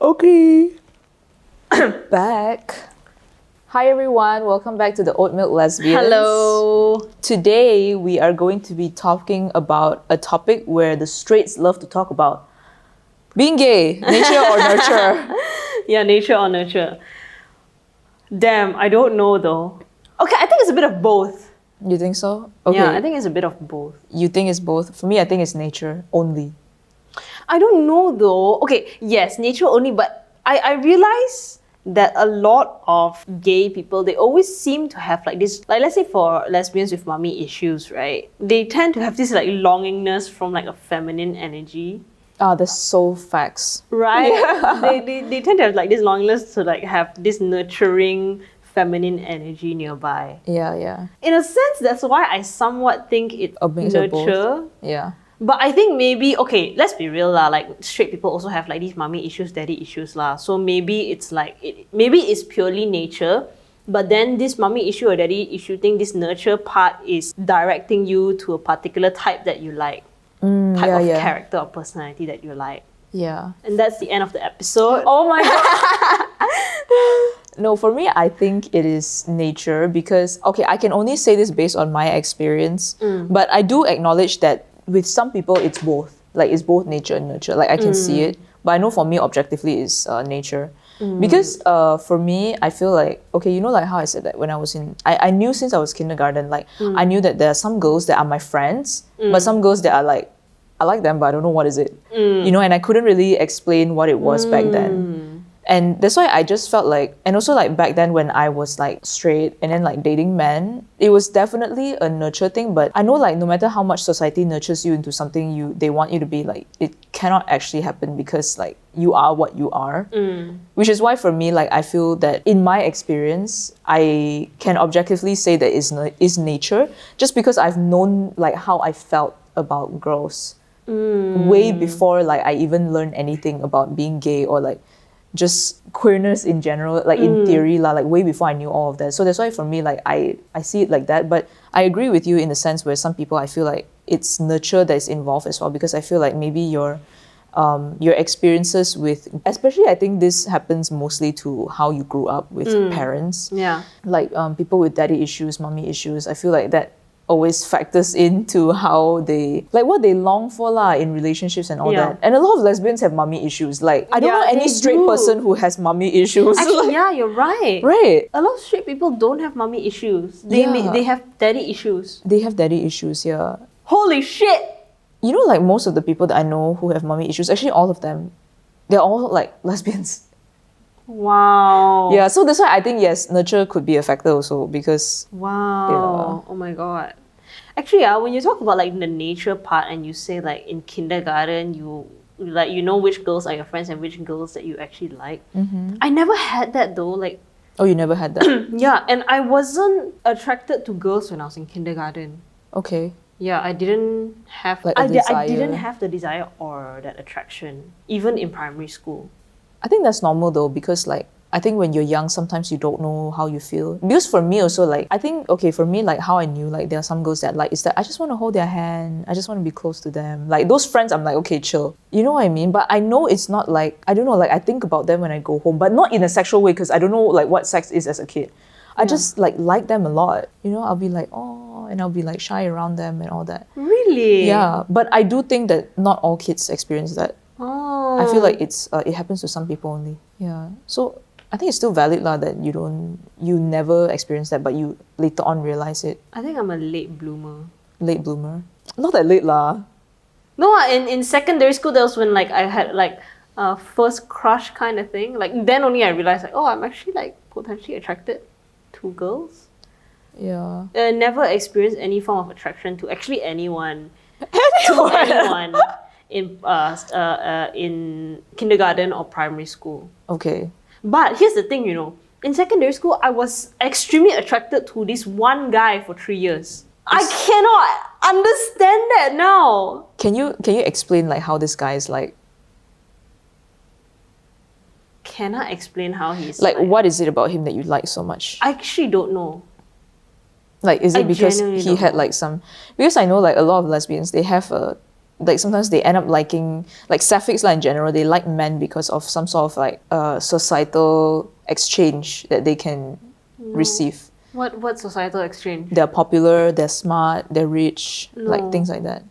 Okay. Back. Hi everyone, welcome back to the Oat Milk Lesbians. Hello. Today we are going to be talking about a topic where the straights love to talk about. Being gay, nature or nurture? Yeah, nature or nurture. Damn, I don't know though. Okay, I think it's a bit of both. You think so? Okay. Yeah, I think it's a bit of both. You think it's both? For me, I think it's nature only. I don't know though. Okay, yes, nature only, but I realize that a lot of gay people, they always seem to have like this, like let's say for lesbians with mommy issues, right? They tend to have this like longingness from like a feminine energy. Ah, that's so facts. Right? Yeah. They tend to have like this longingness to like have this nurturing feminine energy nearby. Yeah. In a sense, that's why I somewhat think it's A mix of both. nurture. Yeah. But I think maybe, okay, let's be real lah, like straight people also have like these mommy issues, daddy issues lah. So maybe it's like, maybe it's purely nature, but then this mommy issue or daddy issue thing, this nurture part is directing you to a particular type that you like. Type of character or personality that you like. Yeah. And that's the end of the episode. Oh my god. No, for me, I think it is nature because, okay, I can only say this based on my experience, but I do acknowledge that with some people, it's both. Like, it's both nature and nurture. Like, I can see it, but I know for me, objectively, it's nature. Because for me, I feel like, okay, you know, like how I said that when I was I knew since I was kindergarten, like, I knew that there are some girls that are my friends, but some girls that are like, I like them, but I don't know what is it. You know, and I couldn't really explain what it was back then. And that's why I just felt like, and also like back then when I was like straight and then like dating men, it was definitely a nurture thing. But I know like no matter how much society nurtures you into something they want you to be, like it cannot actually happen because like you are what you are. Which is why for me, like I feel that in my experience, I can objectively say that is nature just because I've known like how I felt about girls way before like I even learned anything about being gay or like just queerness in general, like in theory lah, like way before I knew all of that. So that's why for me, like I see it like that. But I agree with you in the sense where some people I feel like it's nurture that is involved as well, because I feel like maybe your experiences with, especially I think this happens mostly to how you grew up with parents. Yeah. Like people with daddy issues, mommy issues, I feel like that always factors into how they, like what they long for lah in relationships and all that. And a lot of lesbians have mommy issues. Like I don't know any straight person who has mommy issues. Actually, yeah, you're right. Right. A lot of straight people don't have mommy issues. They have daddy issues. They have daddy issues, yeah. Holy shit! You know, like most of the people that I know who have mommy issues, actually all of them, they're all like lesbians. Wow. Yeah, so that's why I think yes, nurture could be a factor also because wow. Oh my god. Actually, when you talk about like the nature part and you say like in kindergarten you know which girls are your friends and which girls that you actually like. I never had that though. Like, oh, you never had that? yeah, and I wasn't attracted to girls when I was in kindergarten. Okay. Yeah, I didn't have like I didn't have the desire or that attraction even in primary school. I think that's normal though, because like I think when you're young, sometimes you don't know how you feel. Because for me also, like I think, okay, for me, like how I knew like there are some girls that like is that I just want to hold their hand, I just want to be close to them. Like those friends, I'm like, okay, chill. You know what I mean? But I know it's not like, I don't know, like I think about them when I go home, but not in a sexual way because I don't know like what sex is as a kid. I just like them a lot. You know, I'll be like, oh, and I'll be like shy around them and all that. Really? Yeah, but I do think that not all kids experience that. Oh. I feel like it happens to some people only. Yeah. So I think it's still valid lah that you never experience that, but you later on realize it. I think I'm a late bloomer. Late bloomer? Not that late lah. No, in secondary school that was when like I had like a first crush kind of thing. Like then only I realized like, oh, I'm actually like potentially attracted to girls. Yeah. Never experienced any form of attraction to actually anyone. To anyone in kindergarten or primary school. Okay. But here's the thing, you know, in secondary school, I was extremely attracted to this one guy for 3 years. I cannot understand that now. Can you explain like how this guy is like? Can I explain how he's like? What is it about him that you like so much? I actually don't know. Like, is it because genuinely he don't had know. like some? Because I know like a lot of lesbians, they have a like sometimes they end up liking, like sapphics in general, they like men because of some sort of like societal exchange that they can receive. What societal exchange? They're popular, they're smart, they're rich, No. like things like that.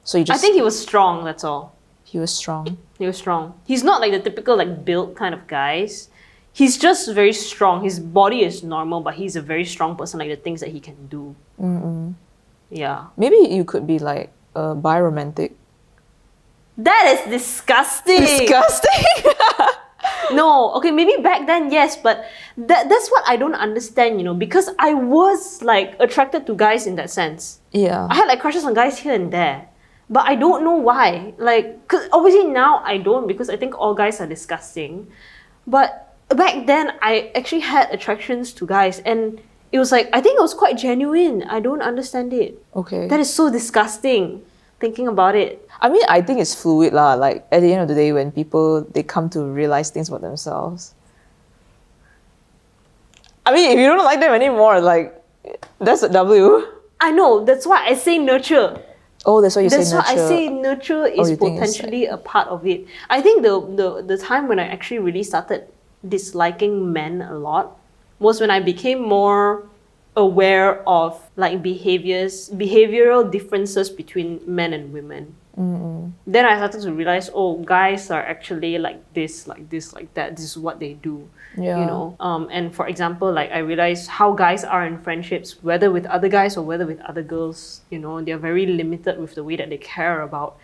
So you I just think he was strong, that's all. he was strong. He was strong. He's not like the typical like built kind of guys. He's just very strong. His body is normal, but he's a very strong person, like the things that he can do. Yeah. Maybe you could be like biromantic. That is disgusting. Disgusting. No, okay, maybe back then, yes, but that's what I don't understand, you know, because I was like attracted to guys in that sense. Yeah. I had like crushes on guys here and there, but I don't know why. Like, cause obviously now I don't because I think all guys are disgusting. But back then, I actually had attractions to guys, and it was like, I think it was quite genuine. I don't understand it. Okay. That is so disgusting, thinking about it. I mean, I think it's fluid lah. Like at the end of the day, when people they come to realize things about themselves. I mean, if you don't like them anymore, like that's a W. I know, that's why I say nurture. Oh, that's why you That's say why nurture. I say nurture is you think it's potentially a part of it. I think the time when I actually really started disliking men a lot was when I became more aware of like behavioral differences between men and women. Then I started to realize, oh, guys are actually like this, like this, like that. This is what they do. Yeah. You know. And for example, like I realized how guys are in friendships, whether with other guys or whether with other girls. You know, they're very limited with the way that they care about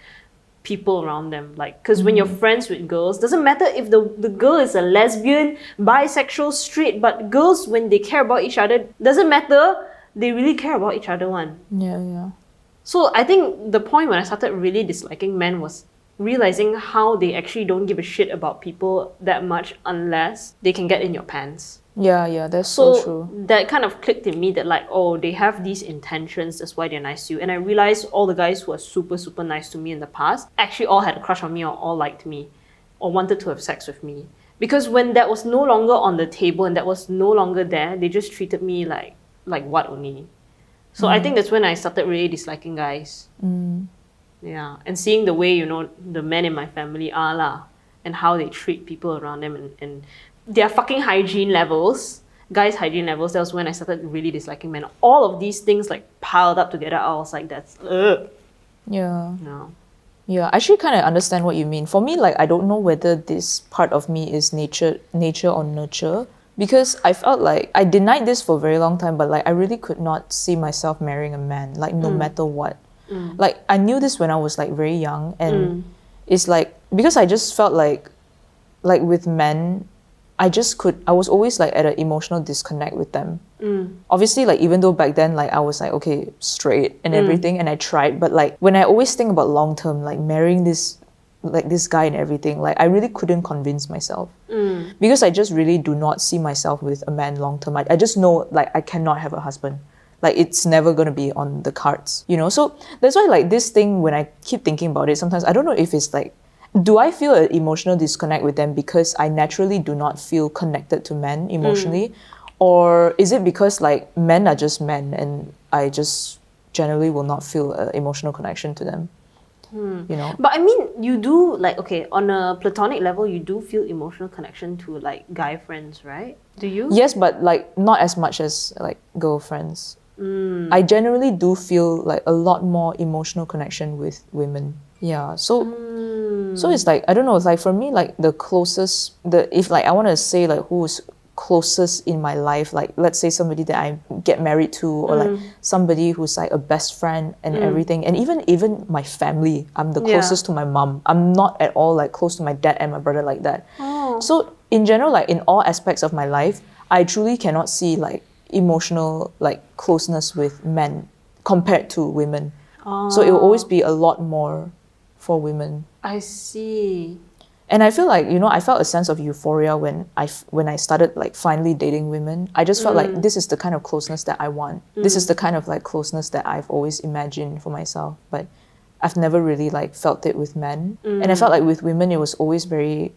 people around them. Like, because when you're friends with girls, doesn't matter if the girl is a lesbian, bisexual, straight, but girls, when they care about each other, doesn't matter, they really care about each other one. Yeah. So I think the point when I started really disliking men was realizing how they actually don't give a shit about people that much unless they can get in your pants. Yeah, that's so true. That kind of clicked in me that like, oh, they have these intentions, that's why they're nice to you. And I realized all the guys who were super, super nice to me in the past actually all had a crush on me or all liked me or wanted to have sex with me. Because when that was no longer on the table and that was no longer there, they just treated me like what only. So I think that's when I started really disliking guys. Yeah, and seeing the way, you know, the men in my family are lah, and how they treat people around them and their fucking hygiene levels, guys' hygiene levels, that was when I started really disliking men. All of these things like piled up together, I was like, that's Yeah. no. Yeah, I actually kind of understand what you mean. For me, like I don't know whether this part of me is nature or nurture. Because I felt like I denied this for a very long time, but like I really could not see myself marrying a man, like no matter what. Like I knew this when I was like very young, and it's like because I just felt like with men, I was always like at an emotional disconnect with them. Obviously, like even though back then like I was like okay straight and everything, and I tried, but like when I always think about long term, like marrying this guy and everything, like I really couldn't convince myself because I just really do not see myself with a man long term. I just know like I cannot have a husband. Like it's never gonna be on the cards, you know. So that's why like this thing, when I keep thinking about it, sometimes I don't know if it's like, do I feel an emotional disconnect with them because I naturally do not feel connected to men emotionally, or is it because like men are just men and I just generally will not feel an emotional connection to them? You know. But I mean, you do like, okay, on a platonic level, you do feel emotional connection to like guy friends, right? Do you? Yes, but like not as much as like girlfriends. I generally do feel like a lot more emotional connection with women. Yeah, so it's like I don't know. It's like for me, like the closest, if like I want to say like who's closest in my life, like let's say somebody that I get married to, or like somebody who's like a best friend and everything, and even my family, I'm the closest to my mom. I'm not at all like close to my dad and my brother like that. So in general, like in all aspects of my life, I truly cannot see like emotional like closeness with men compared to women. So it will always be a lot more for women. I see. And I feel like, you know, I felt a sense of euphoria when I started like finally dating women. I just felt like this is the kind of closeness that I want. This is the kind of like closeness that I've always imagined for myself. But I've never really like felt it with men. And I felt like with women it was always very,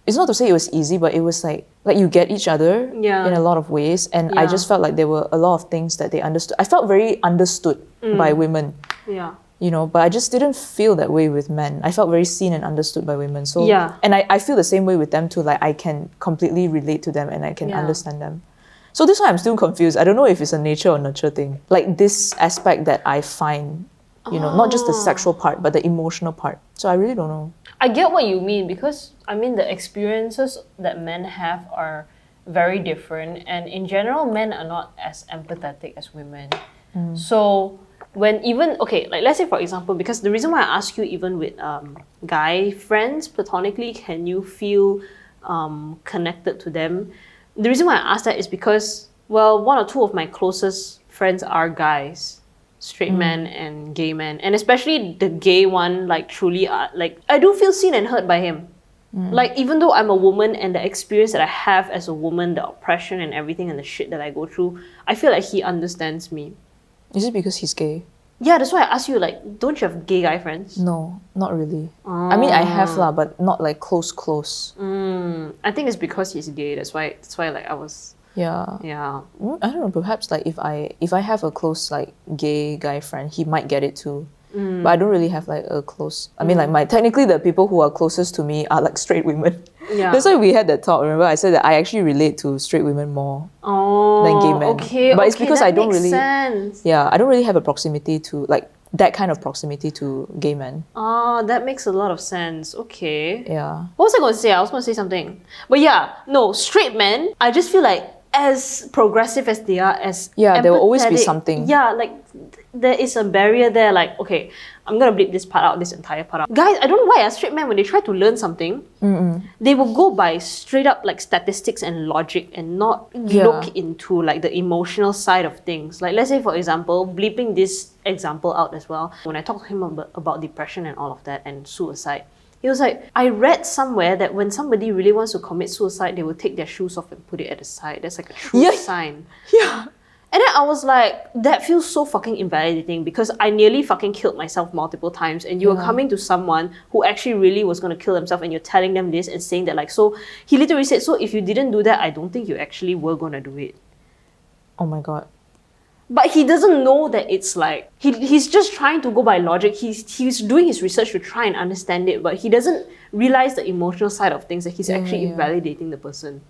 it's not to say it was easy, but it was like you get each other in a lot of ways. And I just felt like there were a lot of things that they understood. I felt very understood by women. Yeah. you know, but I just didn't feel that way with men. I felt very seen and understood by women. So Yeah. and I feel the same way with them too. Like I can completely relate to them and I can Yeah. understand them. So this one I'm still confused. I don't know if it's a nature or nurture thing. Like this aspect that I find, you know, not just the sexual part, but the emotional part. So I really don't know. I get what you mean because I mean the experiences that men have are very different, and in general men are not as empathetic as women. So when even okay, like let's say for example, because the reason why I ask you even with guy friends platonically, can you feel connected to them? The reason why I ask that is because, well, one or two of my closest friends are guys, straight men and gay men, and especially the gay one, like truly, like I do feel seen and heard by him. Like even though I'm a woman and the experience that I have as a woman, the oppression and everything and the shit that I go through, I feel like he understands me. Is it because he's gay? Yeah, that's why I asked you, like, don't you have gay guy friends? No, not really. I mean, I have lah, but not like close. I think it's because he's gay. That's why like I was. Yeah. Yeah. I don't know. Perhaps like if I have a close like gay guy friend, he might get it too. But I don't really have like a close. I mean, like technically the people who are closest to me are like straight women. Yeah. That's why we had that talk. Remember, I said that I actually relate to straight women more than gay men. Okay. But it's because that I don't makes really. sense. Yeah, I don't really have a proximity to like that kind of proximity to gay men. Oh, that makes a lot of sense. Okay. Yeah. What was I going to say? I was going to say something. But yeah, no, straight men, I just feel like as progressive as they are, as Yeah, there will always be empathetic, something. Yeah, like there is a barrier there. Like, okay, I'm going to bleep this part out, this entire part out. Guys, I don't know why straight men, when they try to learn something, they will go by straight up like statistics and logic and not look into like the emotional side of things. Like let's say for example, bleeping this example out as well, when I talked to him about depression and all of that and suicide, he was like, I read somewhere that when somebody really wants to commit suicide, they will take their shoes off and put it at the side. That's like a true sign. Yeah. And then I was like, that feels so fucking invalidating because I nearly fucking killed myself multiple times, and you were coming to someone who actually really was going to kill themselves and you're telling them this and saying that like, so he literally said, so if you didn't do that, I don't think you actually were going to do it. Oh my god. But he doesn't know that it's like, he's just trying to go by logic. He's doing his research to try and understand it, but he doesn't realize the emotional side of things, that he's actually invalidating the person.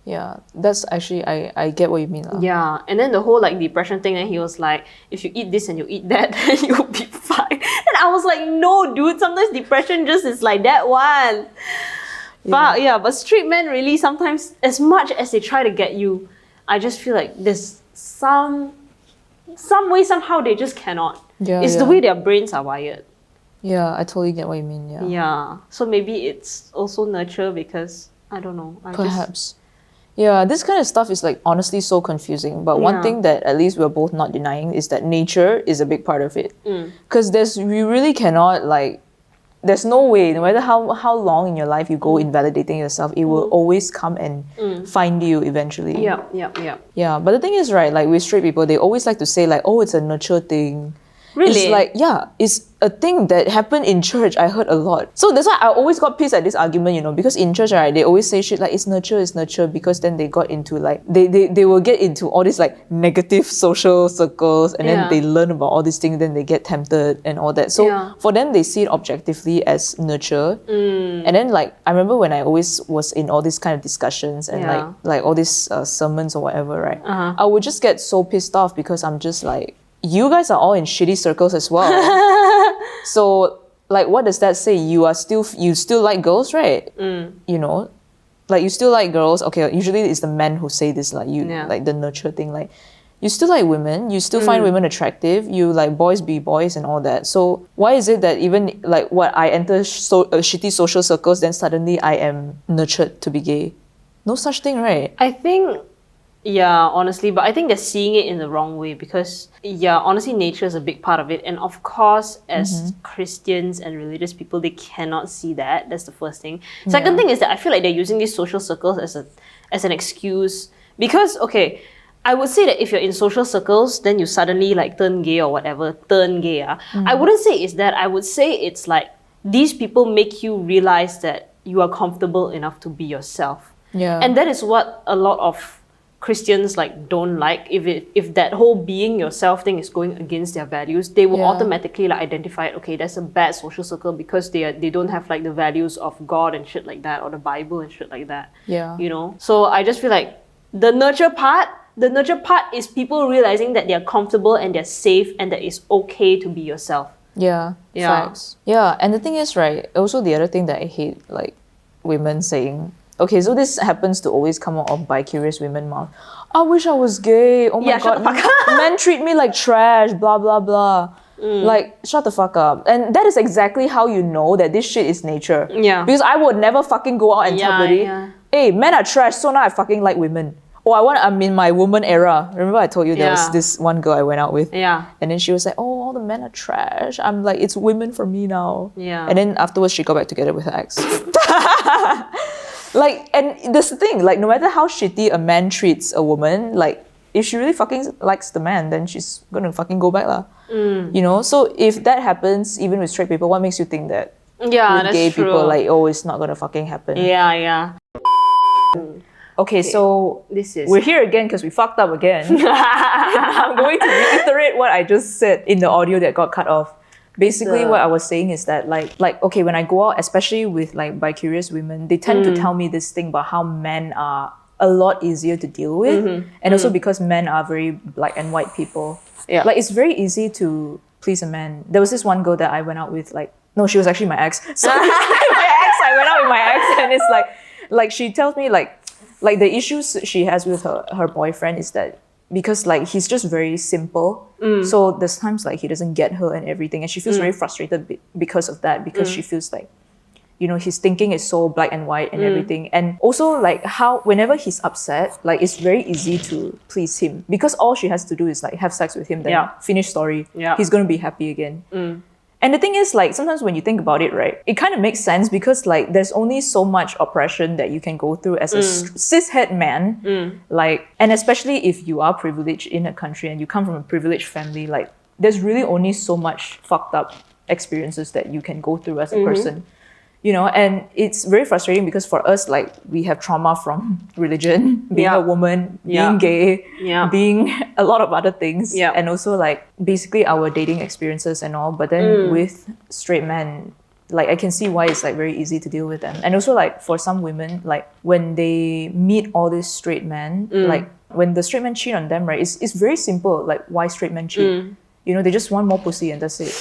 Yeah, that's actually, I get what you mean. Yeah, and then the whole like depression thing, and he was like, if you eat this and you eat that, then you'll be fine. And I was like, no, dude, sometimes depression just is like that one. But yeah, but straight men really sometimes, as much as they try to get you, I just feel like there's some way, somehow they just cannot. It's the way their brains are wired. Yeah, I totally get what you mean. Yeah. So maybe it's also nurture because, I don't know. Perhaps. Yeah, this kind of stuff is like honestly so confusing. But one thing that at least we're both not denying is that nature is a big part of it. Because we really cannot like, there's no way, no matter how long in your life you go invalidating yourself, it will always come and find you eventually. Yeah, but the thing is, right, like with straight people, they always like to say like, oh, it's a nurture thing. Really? It's like, yeah, it's a thing that happened in church. I heard a lot. So that's why I always got pissed at this argument, you know, because in church, right, they always say shit like, it's nurture, because then they got into like, they will get into all these like negative social circles, and then they learn about all these things, then they get tempted and all that. So for them, they see it objectively as nurture. And then like, I remember when I always was in all these kind of discussions and like all these sermons or whatever, right? I would just get so pissed off because I'm just like, you guys are all in shitty circles as well. So like, what does that say? You still like girls, right? You know, like you still like girls. Okay, usually it's the men who say this, like like the nurture thing. Like you still like women, you still find women attractive. You like boys be boys and all that. So why is it that even like I enter shitty social circles, then suddenly I am nurtured to be gay? No such thing, right? I think. Yeah, honestly, but I think they're seeing it in the wrong way because, honestly, nature is a big part of it. And of course, as Christians and religious people, they cannot see that. That's the first thing. Second thing is that I feel like they're using these social circles as an excuse. Because, okay, I would say that if you're in social circles, then you suddenly like turn gay or whatever, I wouldn't say it's that. I would say it's like these people make you realize that you are comfortable enough to be yourself. Yeah. And that is what a lot of Christians like don't like, if that whole being yourself thing is going against their values, they will automatically like identify it, okay, that's a bad social circle because they don't have like the values of God and shit like that, or the Bible and shit like that. Yeah. You know? So I just feel like the nurture part is people realizing that they're comfortable and they're safe and that it's okay to be yourself. Yeah. Facts. Yeah. And the thing is, right, also the other thing that I hate, like women saying, okay, so this happens to always come out of bi-curious women mouth. I wish I was gay. Oh my God. Men treat me like trash, blah, blah, blah. Like, shut the fuck up. And that is exactly how you know that this shit is nature. Yeah. Because I would never fucking go out and tell somebody, hey, men are trash, so now I fucking like women. Or I'm in my woman era. Remember I told you there was this one girl I went out with? Yeah. And then she was like, oh, all the men are trash. I'm like, it's women for me now. Yeah. And then afterwards, she got back together with her ex. Like, and that's the thing, like, no matter how shitty a man treats a woman, like, if she really fucking likes the man, then she's gonna fucking go back lah. You know? So if that happens, even with straight people, what makes you think that with gay people, like, oh, it's not gonna fucking happen? Yeah. Okay, so we're here again because we fucked up again. I'm going to reiterate what I just said in the audio that got cut off. Basically, what I was saying is that like okay, when I go out, especially with like bi-curious women, they tend to tell me this thing about how men are a lot easier to deal with, and also because men are very black and white people. Yeah, like it's very easy to please a man. There was this one girl that I went out with, like, no, she was actually my ex. So I went out with my ex, and it's like she tells me like the issues she has with her boyfriend is that because like he's just very simple, so there's times like he doesn't get her and everything, and she feels very frustrated because of that, because she feels like, you know, his thinking is so black and white and everything. And also like how whenever he's upset, like it's very easy to please him because all she has to do is like have sex with him, then finish story. He's gonna be happy again. And the thing is, like, sometimes when you think about it, right, it kind of makes sense because, like, there's only so much oppression that you can go through as a cishet man. Like, and especially if you are privileged in a country and you come from a privileged family, like, there's really only so much fucked up experiences that you can go through as a person. You know, and it's very frustrating because for us, like, we have trauma from religion, being a woman, being gay, being a lot of other things, and also like basically our dating experiences and all. But then with straight men, like I can see why it's like very easy to deal with them. And also like for some women, like when they meet all these straight men, like when the straight men cheat on them, right, it's very simple. Like why straight men cheat? You know, they just want more pussy and that's it.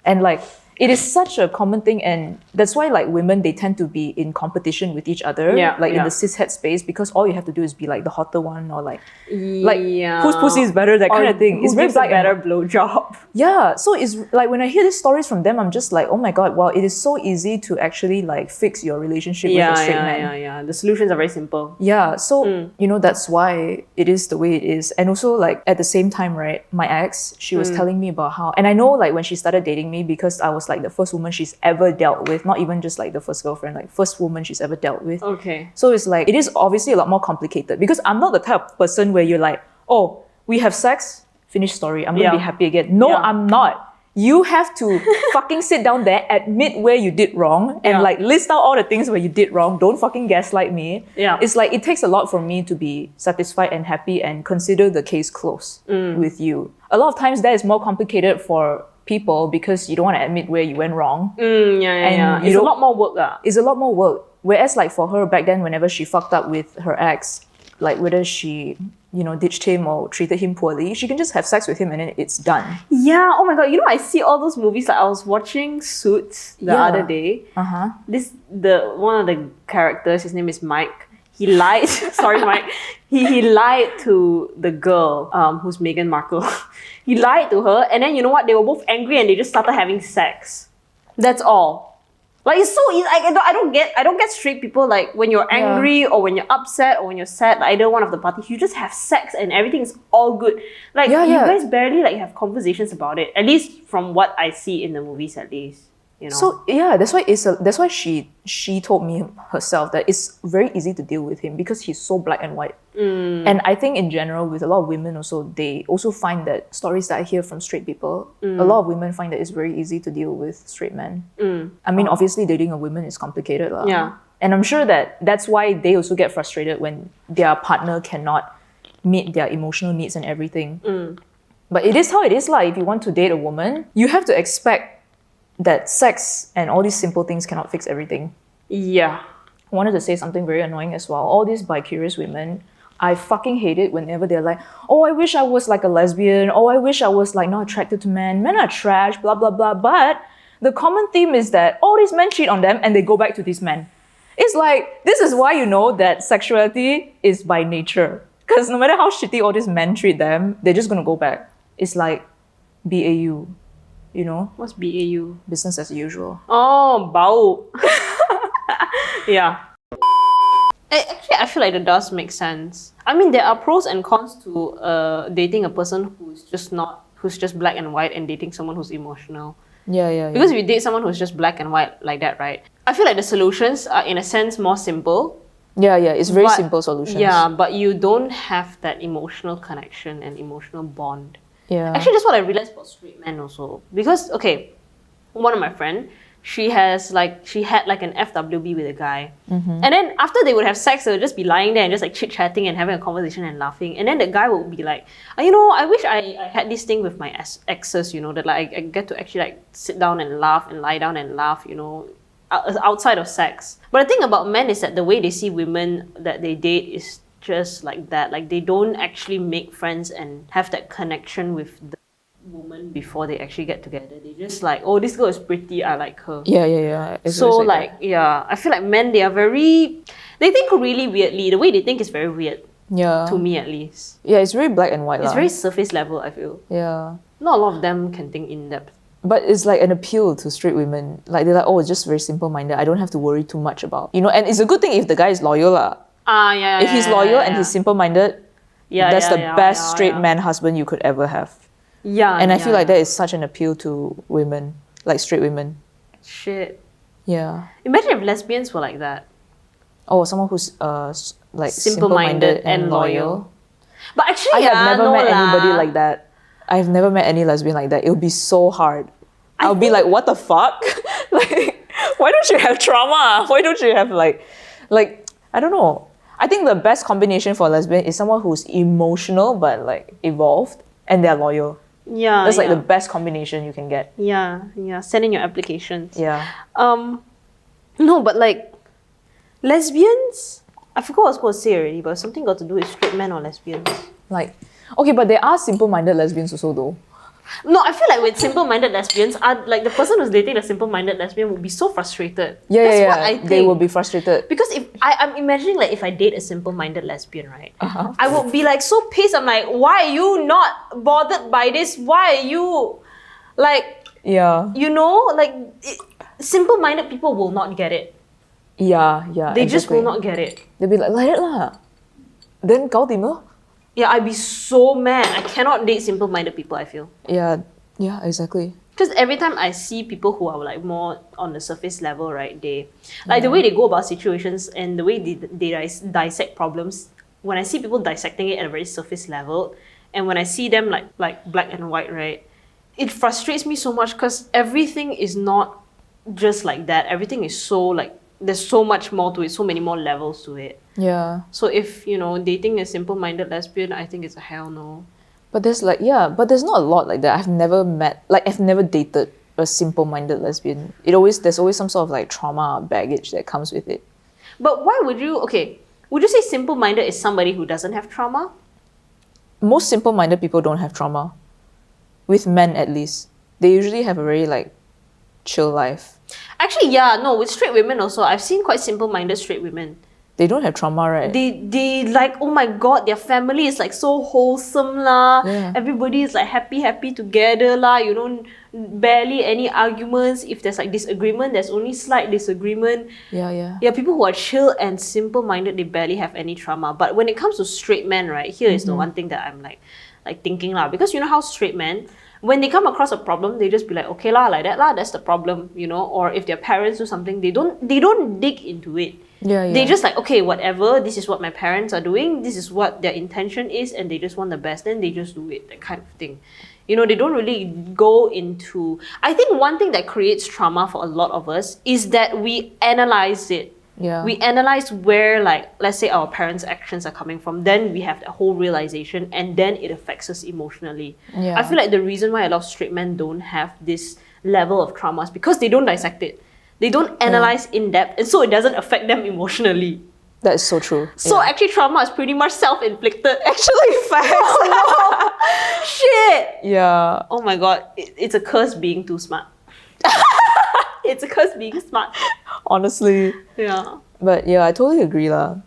And like, it is such a common thing, and that's why like women, they tend to be in competition with each other, in the cishet space, because all you have to do is be like the hotter one, or like whose pussy is better, that kind of thing. It's very black, better blowjob. Yeah, so it's like when I hear these stories from them, I'm just like, oh my god, wow, it is so easy to actually like fix your relationship with a straight man. The solutions are very simple. Yeah, so you know, that's why it is the way it is. And also like at the same time, right, my ex, she was telling me about how, and I know like when she started dating me, because I was like the first woman she's ever dealt with, not even just like the first girlfriend, like first woman she's ever dealt with. Okay. So it's like, it is obviously a lot more complicated because I'm not the type of person where you're like, oh, we have sex, finish story, I'm gonna be happy again. No, I'm not. You have to fucking sit down there, admit where you did wrong, and like list out all the things where you did wrong. Don't fucking gaslight me. It's like, it takes a lot for me to be satisfied and happy and consider the case closed with you. A lot of times that is more complicated for people because you don't want to admit where you went wrong. It's a lot more work. It's a lot more work. Whereas like for her back then, whenever she fucked up with her ex, like whether she, you know, ditched him or treated him poorly, she can just have sex with him and then it's done. Yeah, oh my god, you know, I see all those movies. Like I was watching Suits the other day. One of the characters, his name is Mike. He lied. Sorry, Mike. He lied to the girl, who's Meghan Markle. He lied to her, and then you know what? They were both angry, and they just started having sex. That's all. Like it's so easy. I don't get straight people, like when you're angry or when you're upset or when you're sad, like either one of the parties, you just have sex and everything is all good. Like you guys barely like have conversations about it. At least from what I see in the movies, at least. You know? So yeah, that's why she told me herself that it's very easy to deal with him because he's so black and white. And I think in general with a lot of women also, they also find that stories that I hear from straight people, a lot of women find that it's very easy to deal with straight men. I mean, obviously dating a woman is complicated. And I'm sure that that's why they also get frustrated when their partner cannot meet their emotional needs and everything. But it is how it is. If you want to date a woman, you have to expect that sex and all these simple things cannot fix everything. Yeah. I wanted to say something very annoying as well. All these bi-curious women, I fucking hate it whenever they're like, oh, I wish I was like a lesbian. Oh, I wish I was like not attracted to men. Men are trash, blah, blah, blah. But the common theme is that all these men cheat on them and they go back to these men. It's like, this is why you know that sexuality is by nature. Because no matter how shitty all these men treat them, they're just going to go back. It's like BAU, you know? What's BAU? Business as usual. Oh, bau. Yeah. Actually, I feel like it does make sense. I mean, there are pros and cons to dating a person who's just black and white and dating someone who's emotional. Yeah. Because if you date someone who's just black and white like that, right? I feel like the solutions are in a sense more simple. Yeah, it's very simple solutions. Yeah, but you don't have that emotional connection and emotional bond. Yeah. Actually, that's what I realized about straight men also. Because, okay, one of my friends, she had like an FWB with a guy. And then after they would have sex, they would just be lying there and just like chit-chatting and having a conversation and laughing. And then the guy would be like, I wish I had this thing with my exes, that like I get to actually like sit down and laugh and lie down and laugh, outside of sex. But the thing about men is that the way they see women that they date is just like that. Like they don't actually make friends and have that connection with the woman before they actually get together. They just like, oh, this girl is pretty, I like her. Yeah. It's So always like yeah, I feel like men, they think really weirdly. The way they think is very weird. Yeah. To me at least. Yeah, it's very black and white. It's very surface level, I feel. Yeah. Not a lot of them can think in depth. But it's like an appeal to straight women. Like they're like, oh, it's just very simple-minded. I don't have to worry too much about, and it's a good thing if the guy is loyal lah. Yeah. If he's loyal and he's simple-minded, that's the best straight yeah. man husband you could ever have. Yeah. And I feel like that is such an appeal to women, like straight women. Shit. Yeah. Imagine if lesbians were like that. Oh, someone who's like Simple-minded and loyal. But actually, I have never met anybody lah. like that. I've never met any lesbian like that. It would be so hard. I'll be like, what the fuck? Like, why don't you have trauma? Why don't you have like, I don't know. I think the best combination for a lesbian is someone who's emotional but like evolved and they're loyal. Yeah. That's like the best combination you can get. Yeah. Send in your applications. Yeah. No, but like lesbians, I forgot what I was going to say already, but something got to do with straight men or lesbians. Like, okay, but there are simple-minded lesbians also though. No, I feel like with simple-minded lesbians, like the person who's dating a simple-minded lesbian would be so frustrated. Yeah. What I think. They will be frustrated. Because if I'm imagining like if I date a simple-minded lesbian, right? I would be like so pissed. I'm like, why are you not bothered by this? Why are you like? Yeah. Simple-minded people will not get it. Yeah. They just will not get it. They'll be like that lah. Then kau tim lor. Yeah, I'd be so mad. I cannot date simple-minded people, I feel. Yeah, exactly. Because every time I see people who are like more on the surface level, right, they like the way they go about situations and the way they dissect problems. When I see people dissecting it at a very surface level, and when I see them like black and white, right, it frustrates me so much because everything is not just like that. Everything is so like there's so much more to it, so many more levels to it. Yeah. So if, dating a simple-minded lesbian, I think it's a hell no. But there's but there's not a lot like that. I've never dated a simple-minded lesbian. There's always some sort of like trauma or baggage that comes with it. But why would you say simple-minded is somebody who doesn't have trauma? Most simple-minded people don't have trauma. With men at least. They usually have a very like chill life. Actually, yeah, no, with straight women also, I've seen quite simple-minded straight women. They don't have trauma, right? They like, oh my god, their family is like so wholesome lah. Yeah. Everybody is like happy together lah. Barely any arguments. If there's like disagreement, there's only slight disagreement. Yeah. Yeah, people who are chill and simple-minded, they barely have any trauma. But when it comes to straight men, right, here is the one thing that I'm like thinking lah. Because you know how straight men, when they come across a problem, they just be like, okay lah, like that lah, that's the problem, Or if their parents do something, they don't dig into it. Yeah. They just like, okay, whatever, this is what my parents are doing, this is what their intention is, and they just want the best, then they just do it, that kind of thing. They don't really go into... I think one thing that creates trauma for a lot of us is that we analyze it. Yeah. We analyze where, like, let's say our parents' actions are coming from, then we have that whole realization, and then it affects us emotionally. Yeah. I feel like the reason why a lot of straight men don't have this level of trauma is because they don't dissect it. They don't analyze in depth, and so it doesn't affect them emotionally. That is so true. So actually, trauma is pretty much self-inflicted. Actually, facts. Shit! Yeah. Oh my god, it's a curse being too smart. It's a curse being smart. Honestly. Yeah. But yeah, I totally agree lah.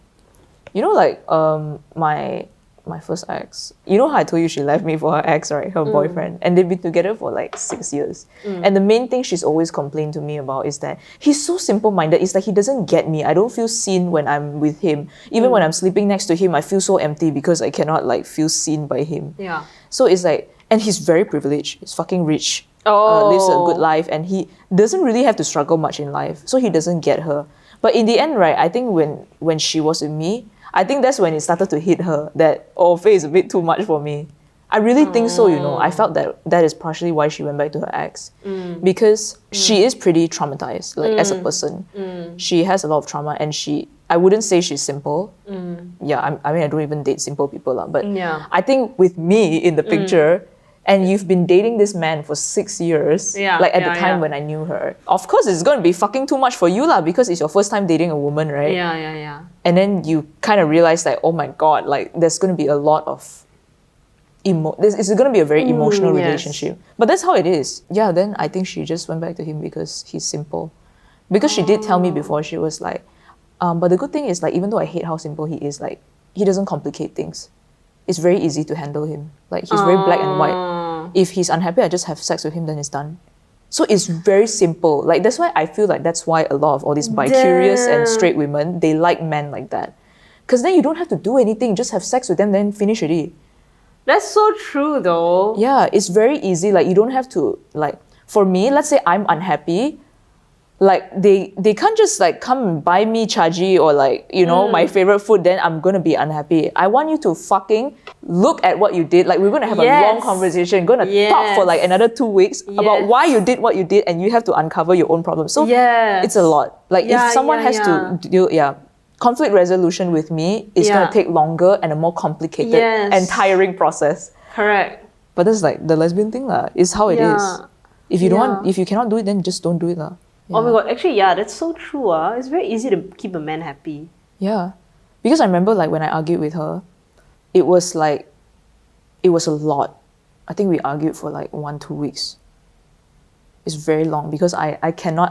You know, like my first ex. You know how I told you she left me for her ex, right? Her boyfriend. And they've been together for like 6 years. And the main thing she's always complained to me about is that he's so simple-minded. It's like he doesn't get me. I don't feel seen when I'm with him. Even when I'm sleeping next to him, I feel so empty because I cannot like feel seen by him. Yeah. So it's like, and he's very privileged. He's fucking rich. Lives a good life, and he doesn't really have to struggle much in life. So he doesn't get her. But in the end, right, I think when she was with me, I think that's when it started to hit her that, oh, Faye is a bit too much for me. I really think so, you know. I felt that is partially why she went back to her ex. Because she is pretty traumatized, like as a person. She has a lot of trauma, and I wouldn't say she's simple. Yeah, I mean, I don't even date simple people. But I think with me in the picture, and you've been dating this man for 6 years, like at the time when I knew her. Of course, it's going to be fucking too much for you because it's your first time dating a woman, right? Yeah. And then you kind of realize like, oh my God, like there's going to be a lot of it's going to be a very emotional relationship. But that's how it is. Yeah, then I think she just went back to him because he's simple. Because she did tell me before, she was like, but the good thing is like, even though I hate how simple he is, like he doesn't complicate things. It's very easy to handle him. Like he's very black and white. If he's unhappy, I just have sex with him, then it's done. So it's very simple. Like that's why I feel like that's why a lot of all these bi-curious and straight women, they like men like that. Because then you don't have to do anything, just have sex with them, then finish it. That's so true though. Yeah, it's very easy. Like you don't have to, like, for me, let's say I'm unhappy, like they can't just like come and buy me chaji or like, you know, my favorite food, then I'm gonna be unhappy. I want you to fucking look at what you did. Like we're gonna have a long conversation, gonna talk for like another 2 weeks about why you did what you did, and you have to uncover your own problems. So it's a lot. Like if someone has to deal, conflict resolution with me is gonna take longer and a more complicated and tiring process. Correct. But that's like the lesbian thing lah. It's how it is. If you don't want, if you cannot do it, then just don't do it lah. Oh my god, actually, that's so true. It's very easy to keep a man happy. Yeah. Because I remember like when I argued with her, it was a lot. I think we argued for like 1-2 weeks. It's very long because I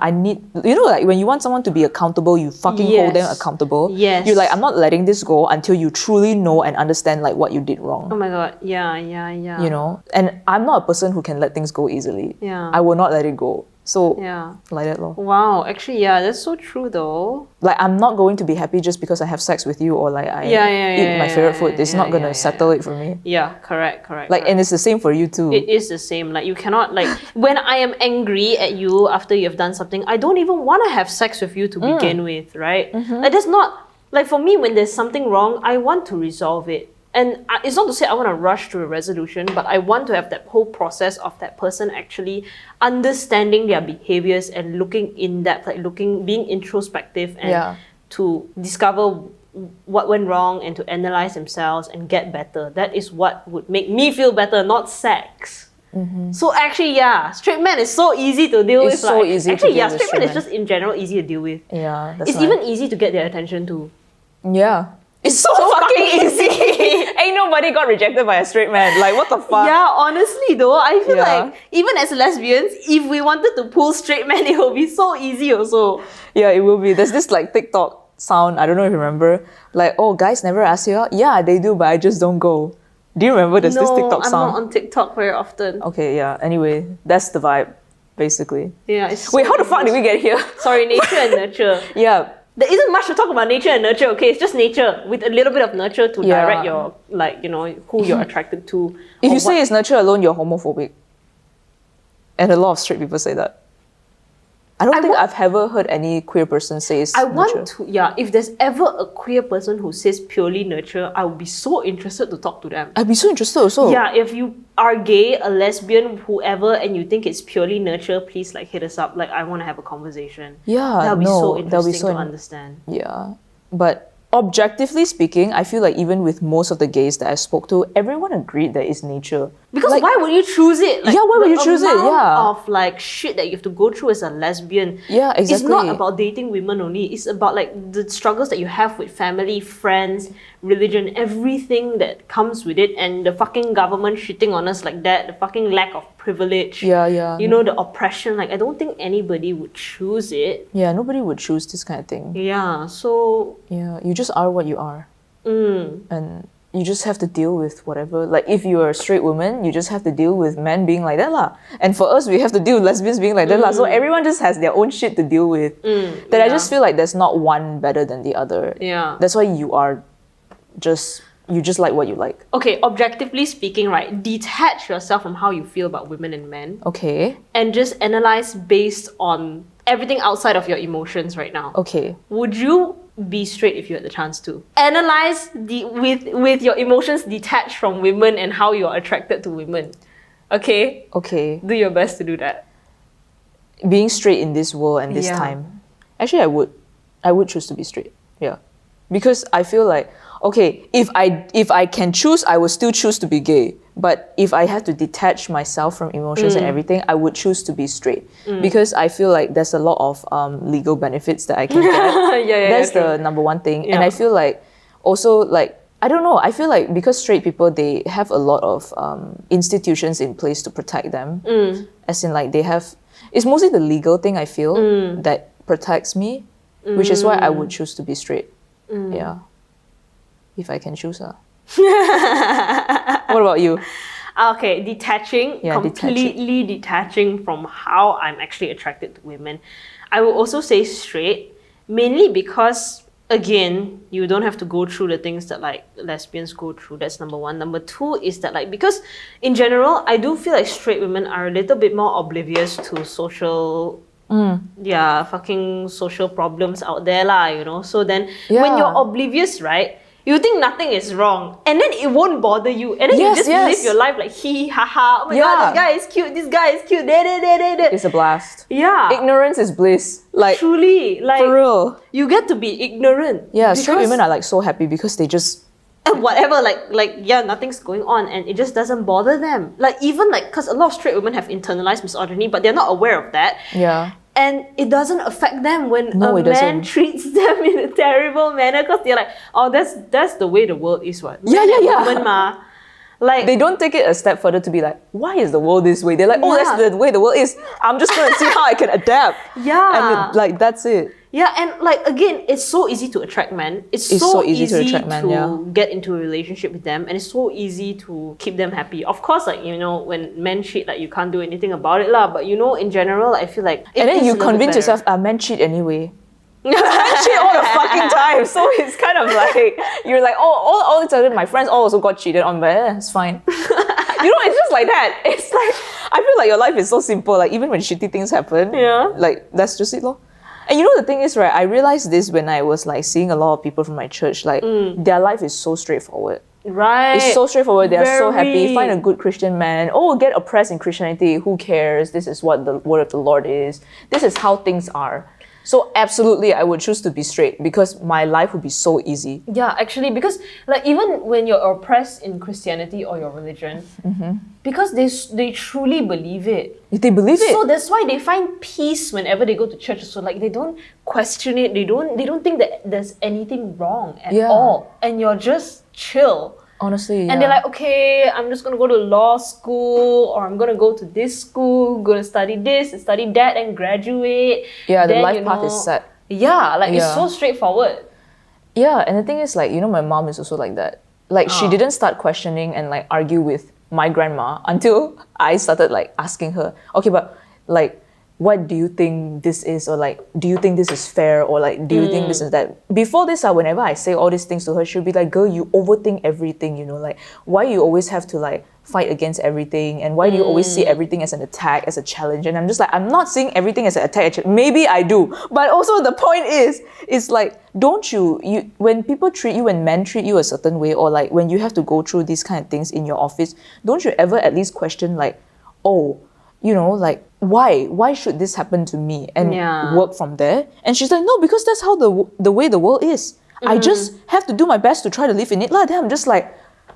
need, you know, like when you want someone to be accountable, you fucking hold them accountable. Yes. You're like, I'm not letting this go until you truly know and understand like what you did wrong. Oh my god, yeah. You know? And I'm not a person who can let things go easily. Yeah. I will not let it go. So, like that lor. Wow, actually, that's so true though. Like, I'm not going to be happy just because I have sex with you or like I eat my favorite food. It's not going to settle it for me. Yeah, correct. Like, and it's the same for you too. It is the same. Like, you cannot, like, when I am angry at you after you've done something, I don't even want to have sex with you to begin with, right? Like, that's not, like, for me, when there's something wrong, I want to resolve it. And it's not to say I want to rush to a resolution, but I want to have that whole process of that person actually understanding their behaviors and looking in depth, like being introspective and to discover what went wrong and to analyze themselves and get better. That is what would make me feel better, not sex. So actually, straight man is so easy to deal with. It's so easy to deal with. Straight man is just in general easy to deal with. Yeah, it's even easy to get their attention too. Yeah. It's so fucking easy. Ain't nobody got rejected by a straight man. Like, what the fuck? Yeah, honestly though, I feel like even as lesbians, if we wanted to pull straight men, it will be so easy also. Yeah, it will be. There's this like TikTok sound, I don't know if you remember. Like, oh, guys never ask you out? Yeah, they do, but I just don't go. Do you remember this TikTok sound? No, I'm not on TikTok very often. Okay, yeah. Anyway, that's the vibe, basically. Yeah. Wait, how the fuck did we get here? Sorry, nature and nurture. Yeah. There isn't much to talk about nature and nurture, okay? It's just nature with a little bit of nurture to direct your, like, you know, who you're attracted to. If you say it's nurture alone, you're homophobic. And a lot of straight people say that. I don't think I've ever heard any queer person say it's I nurture. want to, yeah, if there's ever a queer person who says purely nurture, I would be so interested to talk to them. I'd be so interested also. Yeah, if you are gay, a lesbian, whoever, and you think it's purely nurture, please like hit us up. Like, I want to have a conversation. Yeah, That'll be so interesting that'll be so to understand. Yeah. But objectively speaking, I feel like even with most of the gays that I spoke to, everyone agreed that it's nature. Because Like, why would you choose it? Like, Yeah, why would the you choose it? amount Yeah. of like shit that you have to go through as a lesbian. Yeah, It's not exactly. about dating women only. It's about like the struggles that you have with family, friends, religion, everything that comes with it, and the fucking government shitting on us like that, the fucking lack of privilege. Yeah. You know, the oppression. Like, I don't think anybody would choose it. Yeah, nobody would choose this kind of thing. Yeah, so Yeah, you just are what you are. And you just have to deal with whatever. Like, if you're a straight woman, you just have to deal with men being like that lah. And for us, we have to deal with lesbians being like that lah. So everyone just has their own shit to deal with. That I just feel like there's not one better than the other. yeah. That's why you just like what you like. Okay, objectively speaking, right, detach yourself from how you feel about women and men Okay. and just analyze based on everything outside of your emotions right now. Okay. Would you be straight if you had the chance to? Analyze with your emotions detached from women and how you're attracted to women. Okay? Okay. Do your best to do that. Being straight in this world and this Yeah. time. Actually, I would choose to be straight. Yeah. Because I feel like, okay, if I can choose, I would still choose to be gay. But if I have to detach myself from emotions and everything, I would choose to be straight. Because I feel like there's a lot of legal benefits that I can get. That's the number one thing. And Yeah. I feel like also like, I don't know, I feel like because straight people, they have a lot of institutions in place to protect them. As in like they have, it's mostly the legal thing I feel that protects me, which is why I would choose to be straight. Yeah. If I can choose. What about you? Okay, detaching, Yeah, completely detaching from how I'm actually attracted to women. I will also say straight, mainly because, again, you don't have to go through the things that like lesbians go through. That's number one. Number two is that like, because in general, I do feel like straight women are a little bit more oblivious to social fucking social problems out there lah, you know. So then when Yeah. you're oblivious, right, you think nothing is wrong, and then it won't bother you, and then you just live your life like hee ha ha. Oh my god, this guy is cute. This guy is cute. It's a blast. Yeah, Ignorance is bliss. Like, truly, like for real. you get to be ignorant. Yeah, straight because- women are like so happy because they just whatever, like yeah, nothing's going on, and it just doesn't bother them. Like, even like, because a lot of straight women have internalized misogyny, but they're not aware of that. yeah. And it doesn't affect them when No, a it man doesn't. treats them in a terrible manner, because they're like, oh, that's the way the world is, what? Yeah, Man and yeah. woman ma. Like, They don't take it a step further to be like, why is the world this way? They're like, oh, Yeah. that's the way the world is. I'm just gonna see how I can adapt. Yeah. And like that's it. yeah, and like, again, it's so easy to attract men. It's so easy to attract men, yeah. get into a relationship with them, and it's so easy to keep them happy. Of course, like, you know, when men cheat, like, you can't do anything about it lah. But you know, in general, I feel like it And then is you a little convince bit better. yourself, men cheat anyway. Men cheat all the fucking time. So it's kind of like you're like, oh, all the time my friends all also got cheated on, but it's fine. You know, it's just like that. It's like I feel like your life is so simple. Like even when shitty things happen, Yeah. like that's just it, lor. And you know the thing is, right? I realized this when I was like seeing a lot of people from my church. Like their life is so straightforward. Right. It's so straightforward. They are so happy. Very. Find a good Christian man. Oh, get oppressed in Christianity. Who cares? This is what the word of the Lord is. This is how things are. So absolutely, I would choose to be straight because my life would be so easy. Yeah, actually, because like even when you're oppressed in Christianity or your religion, because they truly believe it. If they believe it. So that's why they find peace whenever they go to church. So like they don't question it. They don't think that there's anything wrong at Yeah. all, and you're just chill. Honestly, And they're like, okay, I'm just gonna go to law school, or I'm gonna go to this school, gonna study this, study that, and graduate. yeah, the Then, life you path is know, set. Yeah, like it's Yeah. so straightforward. Yeah, and the thing is, like, you know, my mom is also like that. Like, she didn't start questioning and like argue with my grandma until I started like asking her, okay, but like, what do you think this is, or like, do you think this is fair, or like, do you think this is that? Before this, whenever I say all these things to her, she'll be like, girl, you overthink everything, you know, like, why you always have to like fight against everything, and why do you always see everything as an attack, as a challenge? And I'm just like, I'm not seeing everything as an attack. Maybe I do, but also the point is, it's like, don't you when people treat you, when men treat you a certain way, or like when you have to go through these kind of things in your office, don't you ever at least question like, oh, you know, like why should this happen to me, and work from there? And she's like, no, because that's how the way the world is. I just have to do my best to try to live in it. Like, then I'm just like,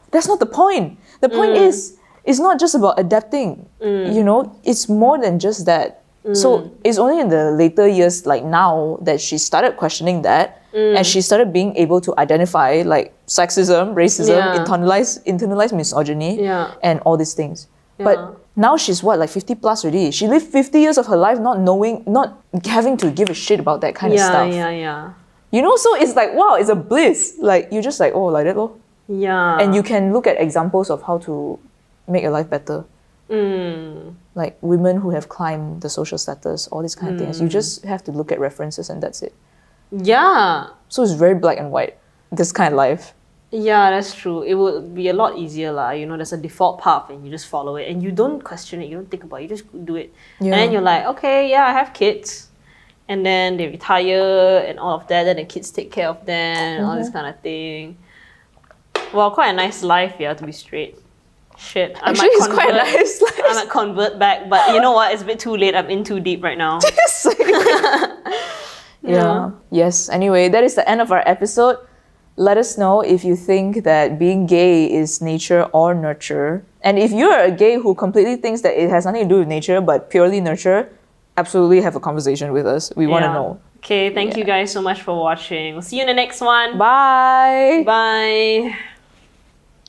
that's not the point. The point is, it's not just about adapting. You know, it's more than just that. So it's only in the later years, like now, that she started questioning that, and she started being able to identify like sexism, racism, internalized misogyny, and all these things. But now she's what, like 50 plus already. She lived 50 years of her life not having to give a shit about that kind of stuff. You know, so it's like, wow, it's a bliss. Like, you're just like, oh, like that, lor. Yeah. And you can look at examples of how to make your life better. Like women who have climbed the social status, all these kind of things. You just have to look at references and that's it. Yeah. So it's very black and white, this kind of life. Yeah, that's true. It would be a lot easier, lah. You know, there's a default path and you just follow it and you don't question it, you don't think about it, you just do it. And then you're like, okay, yeah, I have kids. And then they retire and all of that, then the kids take care of them and all this kind of thing. Well, quite a nice life, yeah, to be straight. Shit. Actually, it's quite a nice life. I might convert back, but you know what? It's a bit too late. I'm in too deep right now. Yeah. Yes. Anyway, that is the end of our episode. Let us know if you think that being gay is nature or nurture. And if you're a gay who completely thinks that it has nothing to do with nature but purely nurture, absolutely have a conversation with us. We want to know. Okay, thank you guys so much for watching. We'll see you in the next one. Bye. Bye.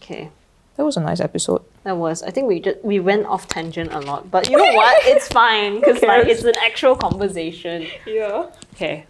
Okay. That was a nice episode. That was. I think we went off tangent a lot, but you know what? It's fine because like it's an actual conversation. Yeah. Okay.